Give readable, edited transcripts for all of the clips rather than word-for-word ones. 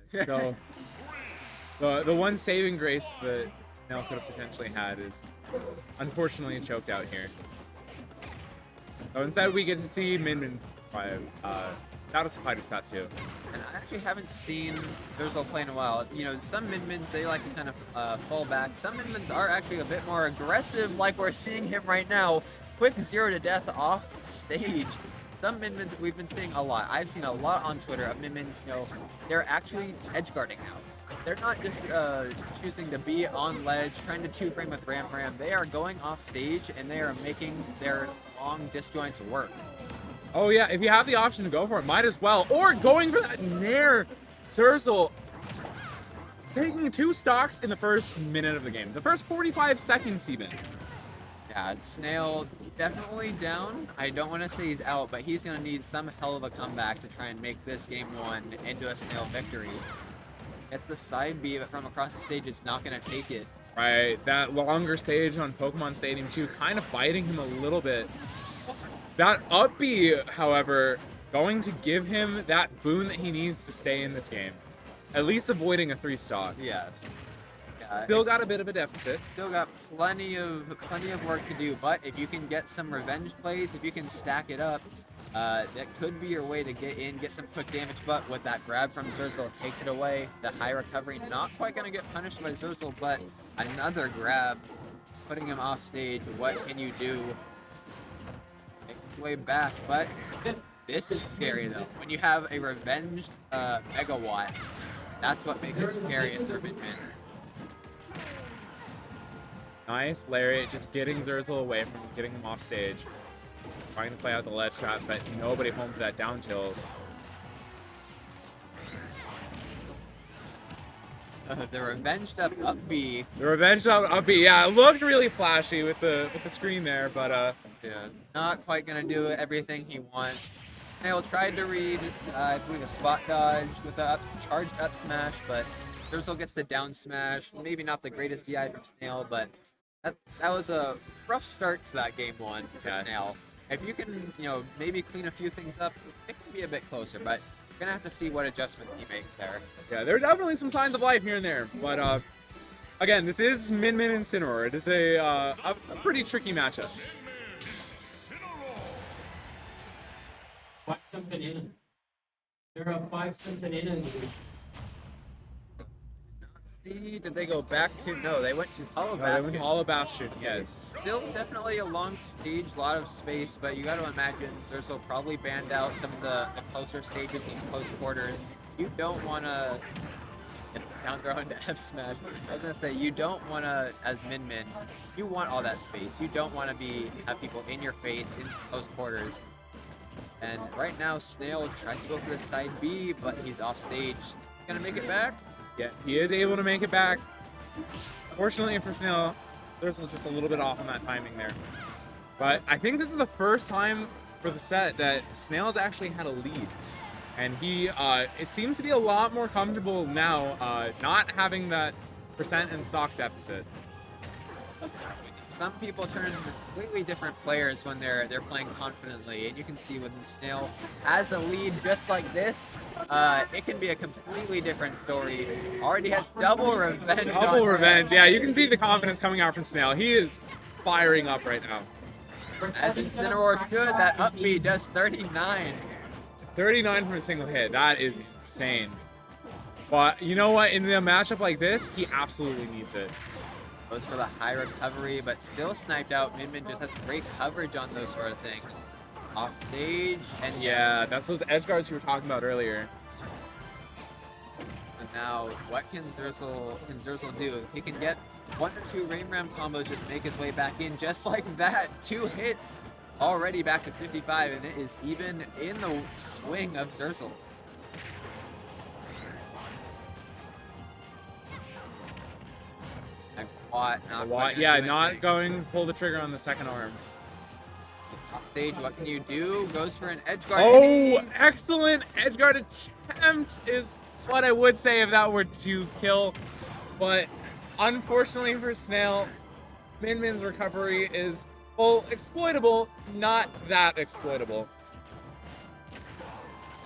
So the one saving grace that Snail could have potentially had is unfortunately choked out here. So instead we get to see Min Min by Shadow Fighters Pass 2. And I actually haven't seen Xerzal play in a while. You know, some Min-Mins, they like to kind of fall back. Some Min-Mins are actually a bit more aggressive, like we're seeing him right now. Quick 0 to death off stage. Some Min-Mins we've been seeing a lot. I've seen a lot on Twitter of Min-Mins, you know, they're actually edge guarding now. They're not just choosing to be on ledge, trying to 2-frame with Ram Ram. They are going off stage and they are making their long disjoints work. Oh yeah, if you have the option to go for it, might as well. Or going for that Nair. Xerzal taking 2 stocks in the first minute of the game. The first 45 seconds even. Yeah, Snail definitely down. I don't want to say he's out, but he's going to need some hell of a comeback to try and make this game 1 into a Snail victory. Get the side B, but from across the stage, it's not going to take it. Right, that longer stage on Pokemon Stadium 2 kind of biting him a little bit. That up B, however, going to give him that boon that he needs to stay in this game. At least avoiding a 3-stock. Yes. Yeah, Still got a bit of a deficit. Still got plenty of work to do, but if you can get some revenge plays, if you can stack it up, that could be your way to get in, get some quick damage. But with that grab from Xerzal, takes it away. The high recovery, not quite going to get punished by Xerzal, but another grab, putting him off stage. What can you do? Makes its way back, but this is scary though. When you have a revenged Megawatt, that's what makes it scary if they're Min-Min. Nice Lariat, just getting Xerzal away from getting him off stage. Trying to play out the ledge shot, but nobody home for that down tilt. The revenged up B. The revenge up B, yeah, it looked really flashy with the screen there, but yeah, not quite gonna do everything he wants. Snail tried to read, I believe, a spot dodge with the charged up smash, but Xerzal gets the down smash. Maybe not the greatest DI from Snail, but that was a rough start to that game 1 for Snail. If you can, you know, maybe clean a few things up, it can be a bit closer, but you're gonna have to see what adjustments he makes there. Yeah, there are definitely some signs of life here and there, but again, this is Min Min Incineroar. It is a pretty tricky matchup. Whack something in. There are 5 something in. See, did they go back to? No, they went to Hollow They Bastion. went to Hollow Bastion, yes. Still definitely a long stage, a lot of space, but you got to imagine Xerzal probably banned out some of the closer stages, these close quarters. You don't want to down throw into F smash. I was gonna say you don't want to, as Min-Min, you want all that space. You don't want to have people in your face in close quarters. And right now, Snail tries to go for the side B, but he's off stage. Gonna make it back? Yes, he is able to make it back. Fortunately for Snail, Xersal's just a little bit off on that timing there. But I think this is the first time for the set that Snail's actually had a lead. And he it seems to be a lot more comfortable now, not having that percent and stock deficit. Some people turn into completely different players when they're playing confidently, and you can see when Snail has a lead just like this, it can be a completely different story. Already has double revenge. Double revenge, yeah, you can see the confidence coming out from Snail. He is firing up right now. As Incineroar should, that up B does 39. 39 from a single hit, that is insane. But you know what, in a matchup like this, he absolutely needs it. Goes for the high recovery, but still sniped out. Min Min just has great coverage on those sort of things. Off stage, and yeah, that's those edge guards you were talking about earlier. And now, what can Xerzal do? If he can get 1 or 2 Rain Ram combos, just make his way back in, just like that. 2 hits, already back to 55, and it is even in the swing of Xerzal. Not going pull the trigger on the second arm. Off stage, what can you do? Goes for an edge guard. Oh, excellent edge guard attempt is what I would say if that were to kill. But unfortunately for Snail, Min Min's recovery is, well, exploitable, not that exploitable.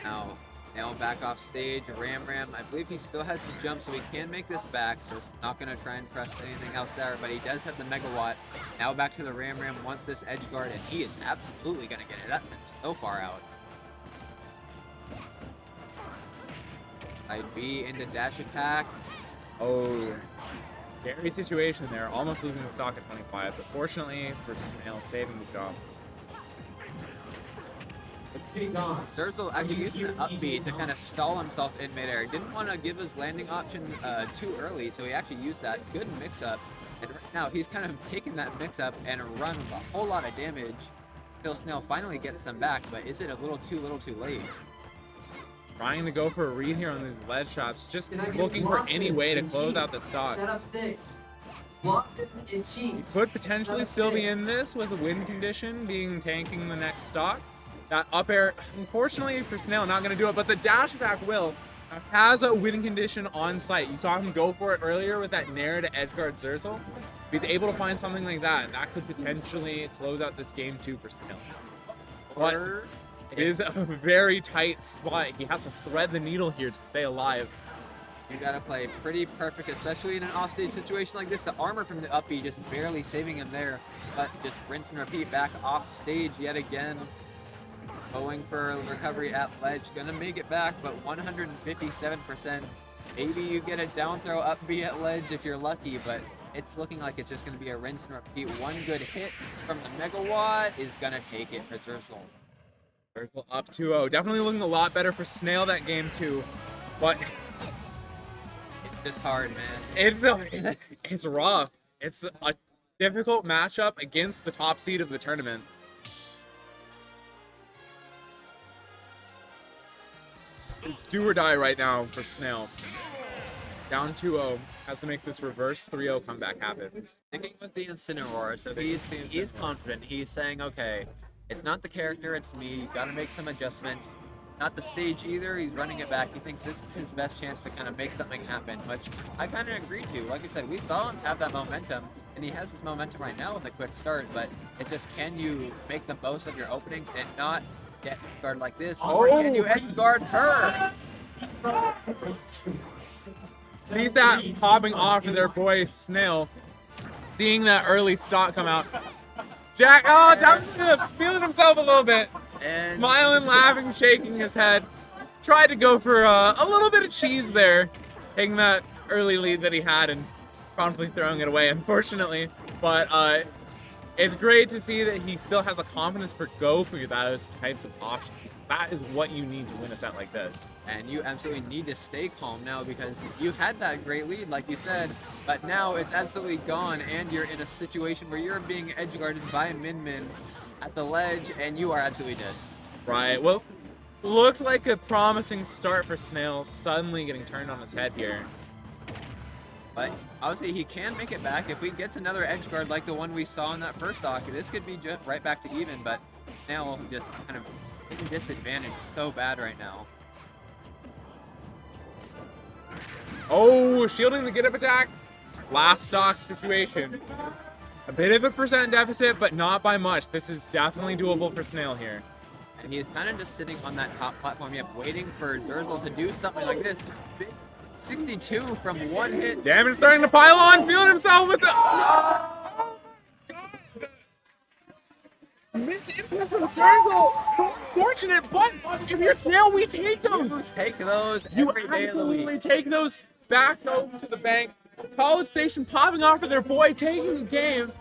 Now, Snail back off stage. Ram. I believe he still has his jump, so he can make this back. So not going to try and press anything else there, but he does have the Megawatt. Now back to the Ram. Wants this edge guard, and he is absolutely going to get it. That seems so far out. Side B into dash attack. Oh, scary situation there. Almost losing the stock at 25, but fortunately for Snail, saving the job. Xerzal actually using the up B to kind of stall himself in midair. Didn't want to give his landing option too early, so he actually used that. Good mix-up. And right now, he's kind of taking that mix-up and run with a whole lot of damage until Snail finally gets some back, but is it a little too late? Trying to go for a read here on these ledge shots, just looking for any way to close out the stock. He could potentially still be in this with a win condition being tanking the next stock. That up air, unfortunately for Snail, not going to do it, but the dash attack will. Has a winning condition on site. You saw him go for it earlier with that Nair to edgeguard Xerzal. If he's able to find something like that, that could potentially close out this game too for Snail. But it is a very tight spot. He has to thread the needle here to stay alive. You gotta play pretty perfect, especially in an offstage situation like this. The armor from the up B just barely saving him there, but just rinse and repeat back off stage yet again. Going for recovery at ledge, gonna make it back, but 157%. Maybe you get a down throw up B at ledge if you're lucky, but it's looking like it's just gonna be a rinse and repeat. One good hit from the Megawatt is gonna take it for Xerzal. Xerzal up 2-0. Definitely looking a lot better for Snail that game too, but it's just hard, man. It's rough. It's a difficult matchup against the top seed of the tournament. It's do or die right now for Snail. Down 2-0. Has to make this reverse 3-0 comeback happen. Sticking with the Incineroar, so he's confident. He's saying, okay, it's not the character, it's me. Gotta make some adjustments. Not the stage either. He's running it back. He thinks this is his best chance to kind of make something happen, which I kind of agree to. Like I said, we saw him have that momentum, and he has this momentum right now with a quick start, but it's just, can you make the most of your openings and not get guard like this? Or can you edge guard her? Sees that popping off of their boy Snail. Seeing that early stock come out. Jack, feeling himself a little bit. And Smiling, laughing, shaking his head. Tried to go for a little bit of cheese there. Taking that early lead that he had and promptly throwing it away, unfortunately. But it's great to see that he still has the confidence for go for those types of options. That is what you need to win a set like this. And you absolutely need to stay calm now, because you had that great lead, like you said, but now it's absolutely gone, and you're in a situation where you're being edge guarded by Min at the ledge, and you are absolutely dead. Right, well, looked like a promising start for Snail, suddenly getting turned on his head here. But obviously he can make it back. If we get another edge guard like the one we saw in that first stock, this could be just right back to even, but Snail just kind of taking disadvantage so bad right now. Oh, shielding the get-up attack. Last stock situation. A bit of a percent deficit, but not by much. This is definitely doable for Snail here. And he's kind of just sitting on that top platform, waiting for Xerzal to do something like this. 62 from one hit. Damage starting to pile on, feeling himself with the... Miss input from Xerzal. Unfortunate, but if you're Snail, we take those. You take those You every day of the absolutely week. take those back home to the bank. College Station popping off for their boy, taking the game.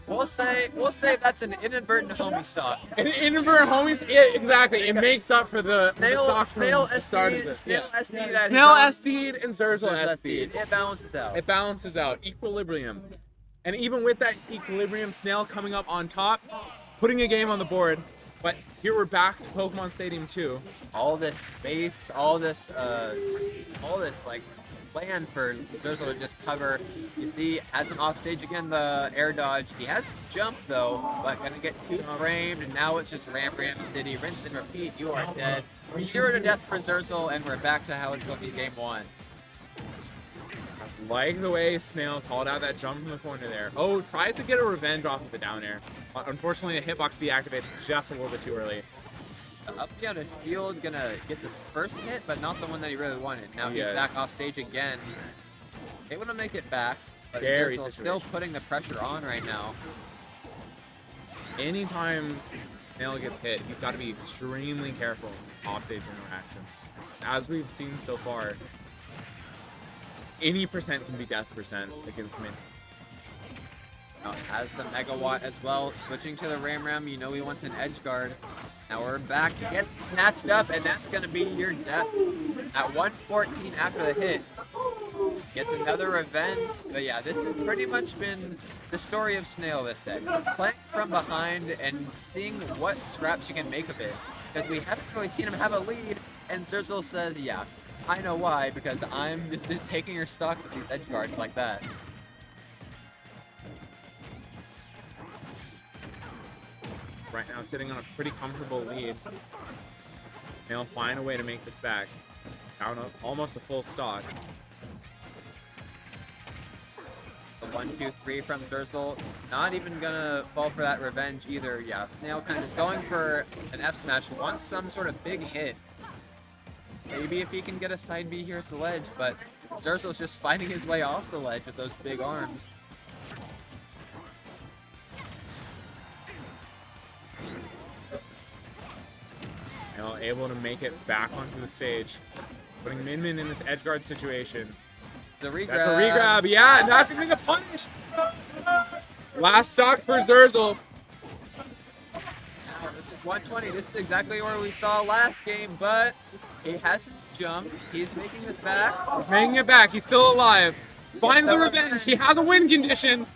We'll say that's an inadvertent homie stock. And inadvertent homies, yeah, exactly. It makes up for the Snail started this. Snail SD that Snail SD'd and Xerzal SD'd. It balances out. It balances out. Equilibrium. And even with that equilibrium, Snail coming up on top, putting a game on the board. But here we're back to Pokemon Stadium 2. All this space, all this like plan for Xerzal to just cover. You see, has him off stage again, the air dodge. He has his jump though, but gonna get too framed, and now it's just ram. Did he rinse and repeat? You are dead. 0 to death for Xerzal, and we're back to how it's looking game 1. Like the way Snail called out that jump from the corner there. Oh, tries to get a revenge off of the down air. Unfortunately, the hitbox deactivated just a little bit too early. Up out of field, gonna get this first hit, but not the one that he really wanted. Now he's Yes. back off stage again. Able to make it back, but Scary Xerzal still situation. putting the pressure on right now. Anytime Snail gets hit, he's got to be extremely careful offstage interaction. As we've seen so far, any percent can be death percent against Min. Now has the Megawatt as well. Switching to the Ram, you know he wants an edge guard. Now we're back. He gets snatched up, and that's going to be your death. At 114 after the hit. Gets another revenge. But yeah, this has pretty much been the story of Snail this set. Playing from behind and seeing what scraps you can make of it. Because we haven't really seen him have a lead, and Xerzal says, yeah, I know why, because I'm just taking your stock with these edge guards like that. Right now sitting on a pretty comfortable lead. Snail find a way to make this back. Down almost a full stock. The 1-2-3 from Xerzal. Not even gonna fall for that revenge either. Yeah, Snail kind of just going for an F smash. Wants some sort of big hit. Maybe if he can get a side B here at the ledge, but Xerzal's just fighting his way off the ledge with those big arms. Snail able to make it back onto the stage. Putting Min in this edge guard situation. The regrab. That's a regrab, yeah, not gonna make a punish. Last stock for Xerzal. Now, this is 120. This is exactly where we saw last game, but he hasn't jumped. He's making this back. He's making it back, he's still alive. Finds the the revenge, he has a win condition.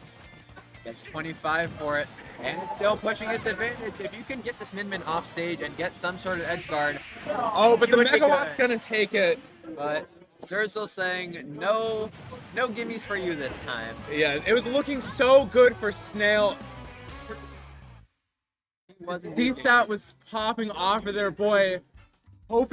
Gets 25 for it, and it's still pushing its advantage. If you can get this Min off stage and get some sort of edge guard, Oh, but You the would be Megawatt's good. gonna take it. but Xerzal saying no gimmies for you this time. Yeah, it was looking so good for Snail. He wasn't Cstat was popping off of there, boy.